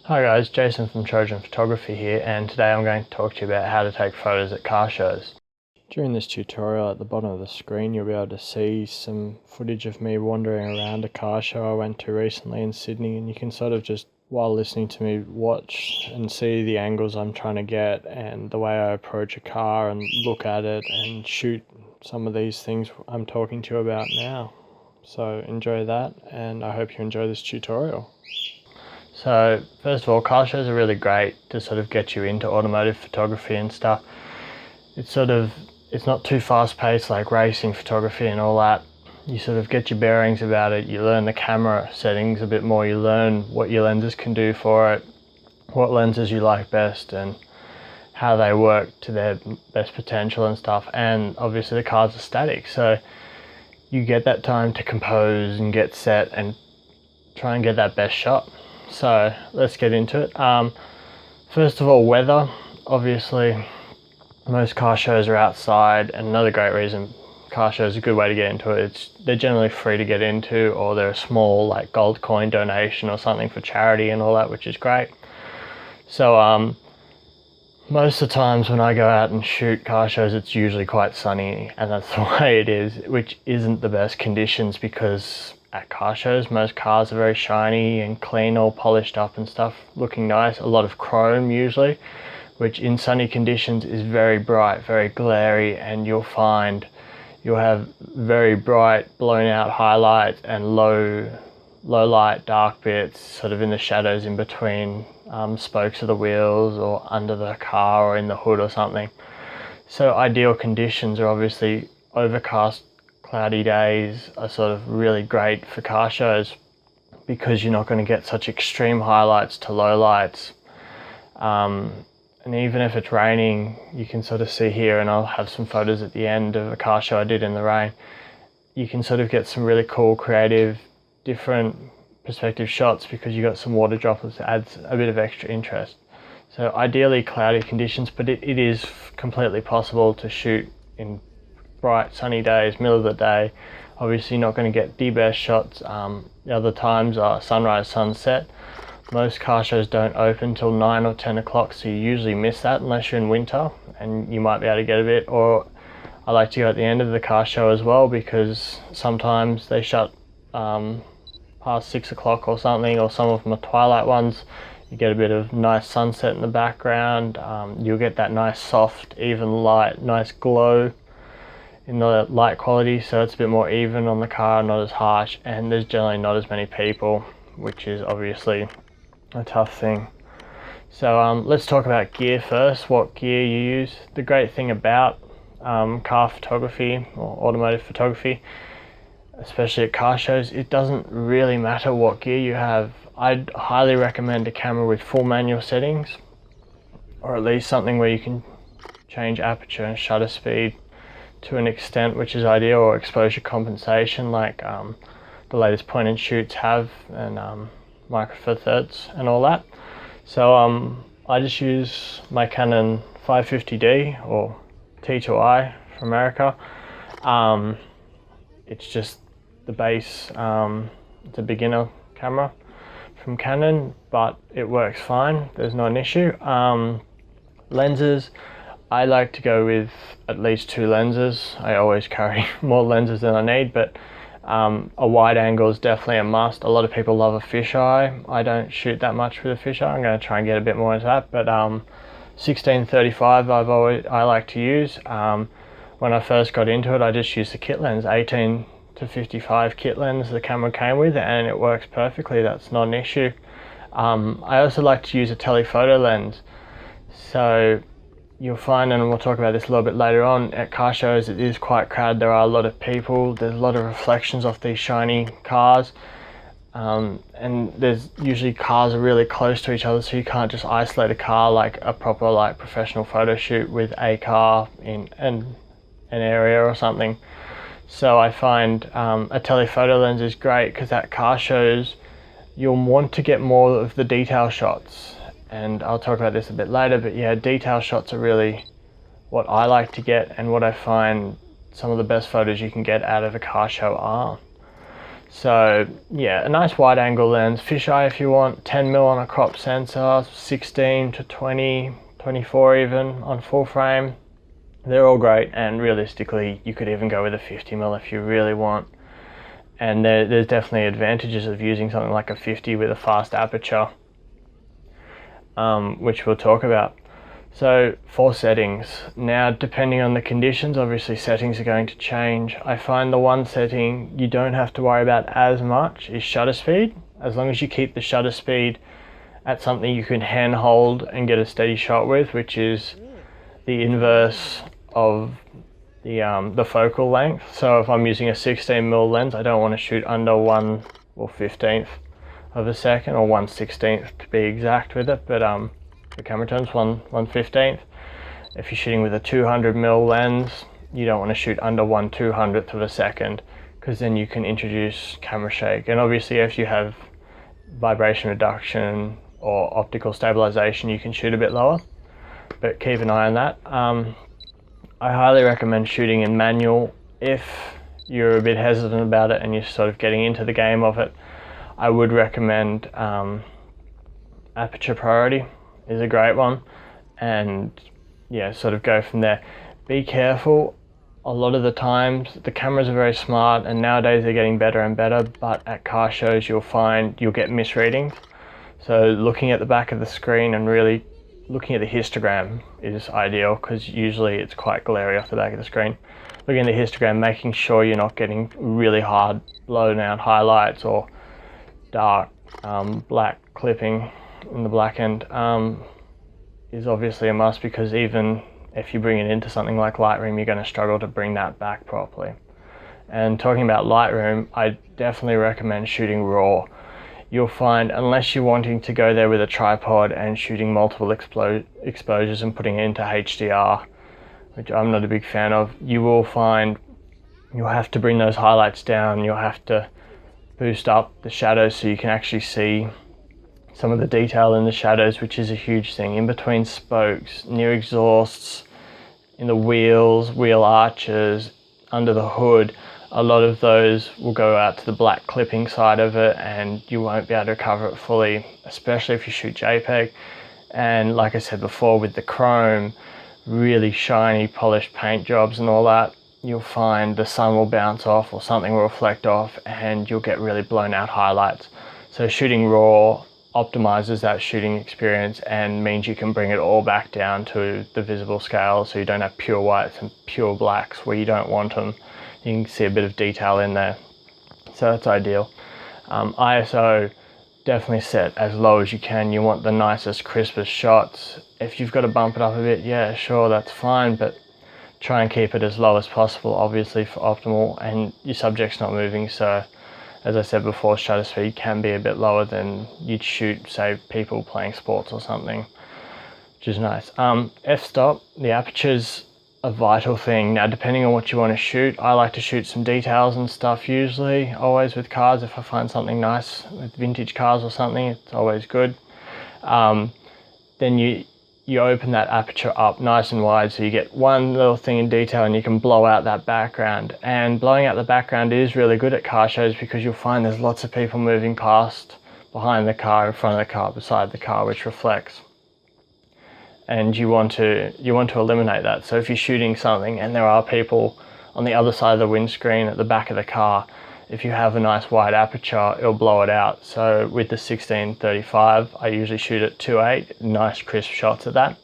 Hi guys, Jason from Trojan Photography here, and today I'm going to talk to you about how to take photos at car shows. During this tutorial, at the bottom of the screen you'll be able to see some footage of me wandering around a car show I went to recently in Sydney, and you can sort of just, while listening to me, watch and see the angles I'm trying to get and the way I approach a car and look at it and shoot some of these things I'm talking to you about now. So enjoy that, and I hope you enjoy this tutorial. So first of all, car shows are really great to sort of get you into automotive photography and stuff. It's not too fast paced like racing photography and all that. You sort of get your bearings about it, you learn the camera settings a bit more, you learn what your lenses can do for it, what lenses you like best and how they work to their best potential and stuff. And obviously the cars are static, so you get that time to compose and get set and try and get that best shot. So let's get into it. First of all, weather. Obviously most car shows are outside, and another great reason car shows are a good way to get into it. They're generally free to get into, or they're a small like gold coin donation or something for charity and all that, which is great. So most of the times when I go out and shoot car shows, it's usually quite sunny, and that's the way it is, which isn't the best conditions, because at car shows most cars are very shiny and clean, all polished up and stuff, looking nice. A lot of chrome usually, which in sunny conditions is very bright, very glary, and you'll find you'll have very bright blown out highlights and low light dark bits sort of in the shadows in between spokes of the wheels or under the car or in the hood or something. So ideal conditions are obviously overcast, cloudy days are sort of really great for car shows, because you're not going to get such extreme highlights to lowlights. And even if it's raining, you can sort of see here, and I'll have some photos at the end of a car show I did in the rain, you can sort of get some really cool, creative, different perspective shots because you got some water droplets that adds a bit of extra interest. So ideally cloudy conditions, but it is completely possible to shoot in bright sunny days, middle of the day. Obviously not going to get the best shots. The other times are sunrise, sunset. Most car shows don't open till 9 or 10 o'clock, so you usually miss that unless you're in winter, and you might be able to get a bit. Or I like to go at the end of the car show as well, because sometimes they shut past 6 o'clock or something, or some of them are twilight ones. You get a bit of nice sunset in the background. You'll get that nice soft even light, nice glow in the light quality, so it's a bit more even on the car, not as harsh, and there's generally not as many people, which is obviously a tough thing. So let's talk about gear first, what gear you use. The great thing about car photography or automotive photography, especially at car shows, it doesn't really matter what gear you have. I'd highly recommend a camera with full manual settings, or at least something where you can change aperture and shutter speed to an extent which is ideal, or exposure compensation like the latest point and shoots have, and Micro Four Thirds and all that. So I just use my Canon 550D or T2i from America. It's just the base, it's a beginner camera from Canon, but it works fine, there's not an issue. Lenses, I like to go with at least 2 lenses. I always carry more lenses than I need, but a wide angle is definitely a must. A lot of people love a fisheye. I don't shoot that much with a fisheye. I'm going to try and get a bit more into that, but 16-35 I like to use. When I first got into it, I just used the kit lens, 18-55 kit lens the camera came with, and it works perfectly. That's not an issue. I also like to use a telephoto lens. So you'll find, and we'll talk about this a little bit later on, at car shows it is quite crowded. There are a lot of people, there's a lot of reflections off these shiny cars, and there's usually cars are really close to each other, so you can't just isolate a car like a proper like professional photo shoot with a car in an area or something. So I find a telephoto lens is great, because at car shows you'll want to get more of the detail shots, and I'll talk about this a bit later, but yeah, detail shots are really what I like to get, and what I find some of the best photos you can get out of a car show are. So yeah, a nice wide angle lens, fisheye if you want, 10mm on a crop sensor, 16 to 20, 24 even on full frame. They're all great, and realistically you could even go with a 50mm if you really want. And there's definitely advantages of using something like a 50 with a fast aperture, which we'll talk about. So for settings, now depending on the conditions, obviously settings are going to change. I find the one setting you don't have to worry about as much is shutter speed. As long as you keep the shutter speed at something you can hand hold and get a steady shot with, which is the inverse of the focal length. So if I'm using a 16mm lens, I don't want to shoot under 1/15th of a second, or 1/16th to be exact with it, but the camera turns 1/15th. If you're shooting with a 200mm lens, you don't want to shoot under 1/200th of a second, because then you can introduce camera shake. And obviously if you have vibration reduction or optical stabilization, you can shoot a bit lower, but keep an eye on that. I highly recommend shooting in manual. If you're a bit hesitant about it and you're sort of getting into the game of it, I would recommend aperture priority is a great one, and yeah, sort of go from there. Be careful. A lot of the times the cameras are very smart, and nowadays they're getting better and better, but at car shows you'll find you'll get misreadings. So looking at the back of the screen and really looking at the histogram is ideal, because usually it's quite glary off the back of the screen. Looking at the histogram, making sure you're not getting really hard blown out highlights or dark black clipping in the black end is obviously a must, because even if you bring it into something like Lightroom, you're going to struggle to bring that back properly. And talking about Lightroom, I definitely recommend shooting RAW. You'll find, unless you're wanting to go there with a tripod and shooting multiple exposures and putting it into HDR, which I'm not a big fan of, you will find you'll have to bring those highlights down. You'll have to boost up the shadows so you can actually see some of the detail in the shadows, which is a huge thing. In between spokes, near exhausts, in the wheels, wheel arches, under the hood, a lot of those will go out to the black clipping side of it, and you won't be able to recover it fully, especially if you shoot JPEG. And like I said before, with the chrome, really shiny polished paint jobs and all that, you'll find the sun will bounce off or something will reflect off, and you'll get really blown out highlights. So shooting RAW optimizes that shooting experience and means you can bring it all back down to the visible scale, so you don't have pure whites and pure blacks where you don't want them. You can see a bit of detail in there, so that's ideal. ISO, definitely set as low as you can. You want the nicest, crispest shots. If you've got to bump it up a bit, yeah, sure, that's fine, but try and keep it as low as possible, obviously, for optimal, and your subject's not moving, so as I said before, shutter speed can be a bit lower than you'd shoot, say, people playing sports or something, which is nice. F-stop, the aperture's a vital thing. Now, depending on what you want to shoot, I like to shoot some details and stuff usually, always with cars. If I find something nice with vintage cars or something, it's always good. Then you open that aperture up nice and wide, so you get one little thing in detail and you can blow out that background. And blowing out the background is really good at car shows, because you'll find there's lots of people moving past, behind the car, in front of the car, beside the car, which reflects. And you want to eliminate that. So if you're shooting something and there are people on the other side of the windscreen at the back of the car, if you have a nice wide aperture, it'll blow it out. So with the 16-35, I usually shoot at 2.8, nice crisp shots at that.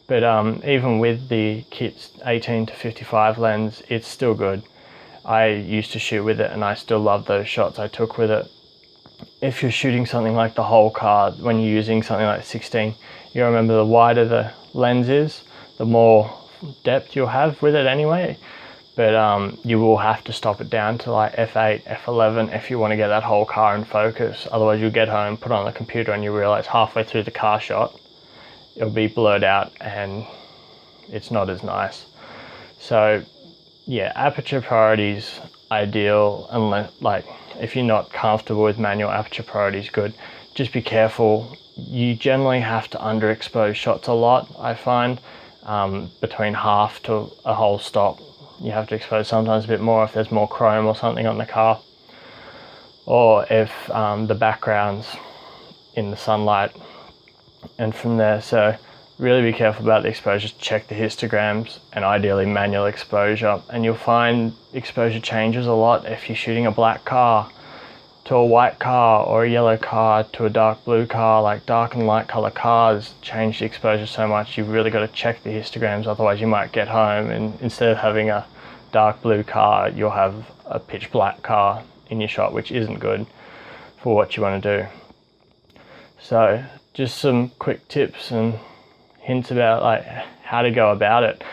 But even with the kit's 18-55 lens, it's still good. I used to shoot with it and I still love those shots I took with it. If you're shooting something like the whole car, when you're using something like 16, you remember the wider the lens is, the more depth you'll have with it anyway. But you will have to stop it down to like f8, f11 if you want to get that whole car in focus. Otherwise you'll get home, put it on the computer, and you realize halfway through the car shot, it'll be blurred out and it's not as nice. So yeah, aperture priority's ideal, unless, like, if you're not comfortable with manual, aperture priority is good. Just be careful. You generally have to underexpose shots a lot, I find, between half to a whole stop. You have to expose sometimes a bit more if there's more chrome or something on the car. or if the background's in the sunlight, and from there. So really be careful about the exposure. Check the histograms and ideally manual exposure, and you'll find exposure changes a lot if you're shooting a black car to a white car, or a yellow car to a dark blue car. Like dark and light color cars change the exposure so much, you've really got to check the histograms, otherwise you might get home and instead of having a dark blue car, you'll have a pitch black car in your shot, which isn't good for what you want to do. So just some quick tips and hints about like how to go about it.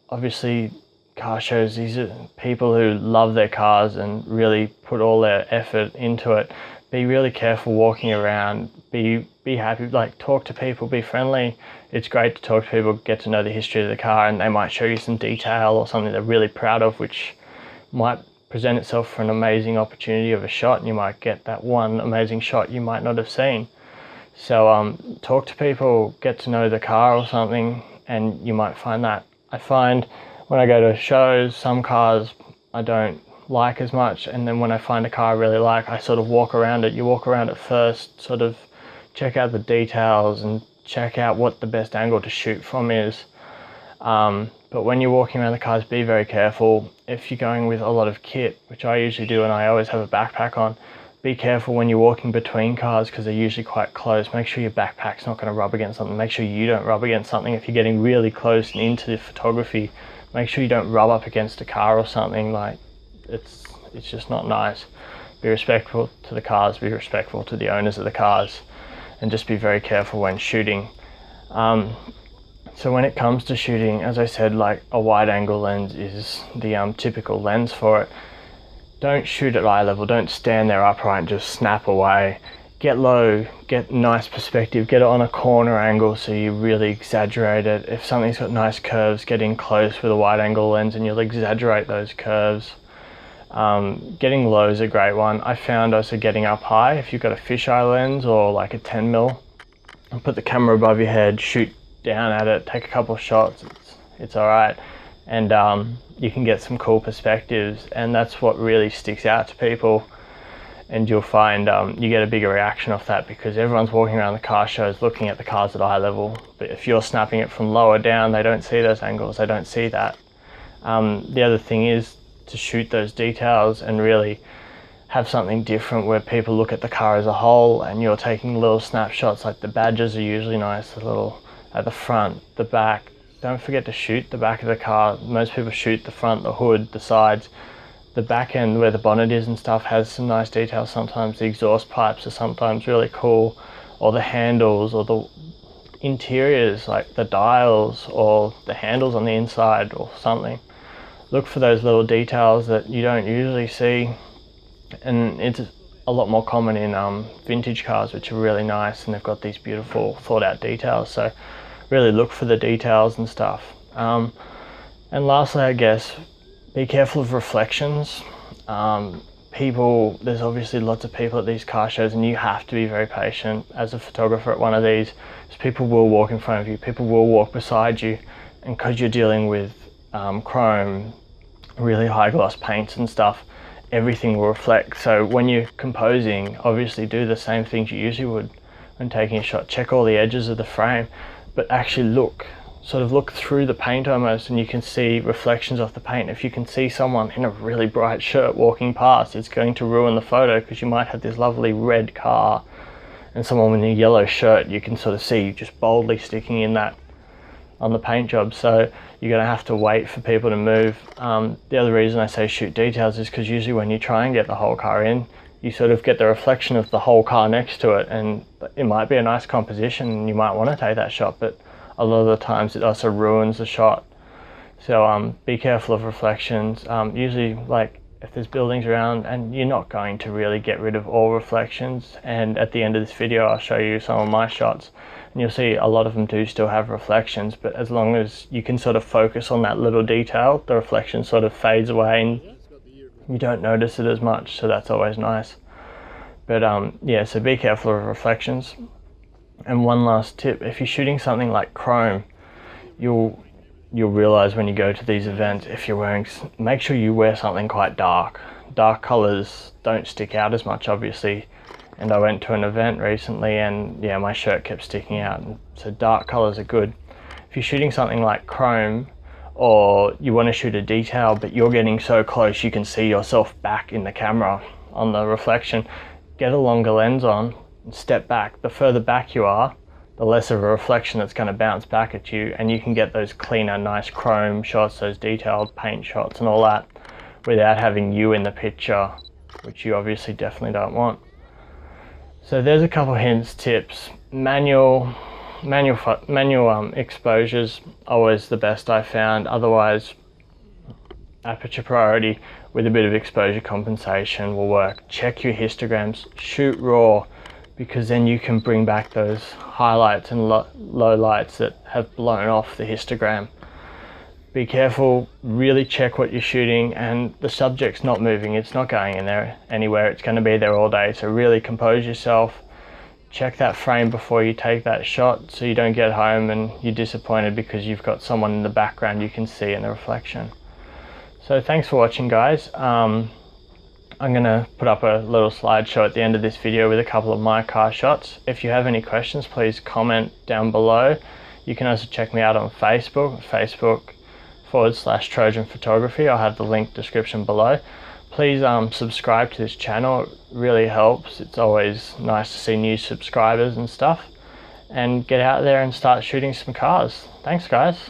Obviously car shows, these are people who love their cars and really put all their effort into it. Be really careful walking around, be happy, like talk to people, be friendly. It's great to talk to people, get to know the history of the car, and they might show you some detail or something they're really proud of, which might present itself for an amazing opportunity of a shot, and you might get that one amazing shot you might not have seen. So talk to people, get to know the car or something, and you might find that. I find when I go to shows, some cars I don't like as much, and then when I find a car I really like, I sort of walk around it. You walk around it first, sort of check out the details and check out what the best angle to shoot from is. But when you're walking around the cars, be very careful. If you're going with a lot of kit, which I usually do, and I always have a backpack on, be careful when you're walking between cars because they're usually quite close. Make sure your backpack's not going to rub against something. Make sure you don't rub against something. If you're getting really close and into the photography, make sure you don't rub up against a car or something. Like it's just not nice. Be respectful to the cars, be respectful to the owners of the cars, and just be very careful when shooting. So when it comes to shooting, as I said, like a wide angle lens is the typical lens for it. Don't shoot at eye level, don't stand there upright and just snap away. Get low, get nice perspective, get it on a corner angle so you really exaggerate it. If something's got nice curves, get in close with a wide angle lens and you'll exaggerate those curves. Getting low is a great one. I found also getting up high, if you've got a fisheye lens or like a 10mm, and put the camera above your head, shoot down at it, take a couple of shots, it's alright. And you can get some cool perspectives, and that's what really sticks out to people. And you'll find you get a bigger reaction off that because everyone's walking around the car shows looking at the cars at eye level. But if you're snapping it from lower down, they don't see those angles, they don't see that. The other thing is to shoot those details and really have something different where people look at the car as a whole and you're taking little snapshots. Like the badges are usually nice, the little at the front, the back. Don't forget to shoot the back of the car. Most people shoot the front, the hood, the sides. The back end where the bonnet is and stuff has some nice details. Sometimes the exhaust pipes are sometimes really cool, or the handles, or the interiors like the dials or the handles on the inside or something. Look for those little details that you don't usually see, and it's a lot more common in vintage cars, which are really nice and they've got these beautiful thought out details. So really look for the details and stuff. And lastly, I guess, be careful of reflections. There's obviously lots of people at these car shows and you have to be very patient as a photographer at one of these, because people will walk in front of you, people will walk beside you, and because you're dealing with chrome, really high gloss paints and stuff, everything will reflect. So when you're composing, obviously do the same things you usually would when taking a shot. Check all the edges of the frame, but actually look through the paint almost, and you can see reflections of the paint. If you can see someone in a really bright shirt walking past, it's going to ruin the photo because you might have this lovely red car and someone in a yellow shirt you can sort of see just boldly sticking in that on the paint job. So you're going to have to wait for people to move. The other reason I say shoot details is because usually when you try and get the whole car in, you sort of get the reflection of the whole car next to it, and it might be a nice composition and you might want to take that shot, but a lot of the times it also ruins the shot. So be careful of reflections. Usually, like if there's buildings around, and you're not going to really get rid of all reflections, and at the end of this video I'll show you some of my shots and you'll see a lot of them do still have reflections, but as long as you can sort of focus on that little detail, the reflection sort of fades away and you don't notice it as much, so that's always nice. But yeah, so be careful of reflections. And one last tip, if you're shooting something like chrome, you'll realize when you go to these events, if you're wearing, make sure you wear something quite dark. dark colors don't stick out as much, obviously. And I went to an event recently and yeah, my shirt kept sticking out. So dark colors are good. If you're shooting something like chrome, or you want to shoot a detail but you're getting so close you can see yourself back in the camera on the reflection, get a longer lens on and step back. The further back you are, the less of a reflection that's going to bounce back at you, and you can get those cleaner, nice chrome shots, those detailed paint shots and all that, without having you in the picture, which you obviously definitely don't want. So there's a couple hints, tips. Manual exposures, always the best I found. Otherwise, aperture priority with a bit of exposure compensation will work. Check your histograms, shoot raw, because then you can bring back those highlights and low lights that have blown off the histogram. Be careful, really check what you're shooting, and the subject's not moving, it's not going in there anywhere, it's going to be there all day. So really compose yourself, check that frame before you take that shot so you don't get home and you're disappointed because you've got someone in the background you can see in the reflection. So thanks for watching, guys. I'm going to put up a little slideshow at the end of this video with a couple of my car shots. If you have any questions, please comment down below. You can also check me out on Facebook.com/Trojan Photography. I'll have the link description below. Please subscribe to this channel, it really helps. It's always nice to see new subscribers and stuff. And get out there and start shooting some cars. Thanks, guys.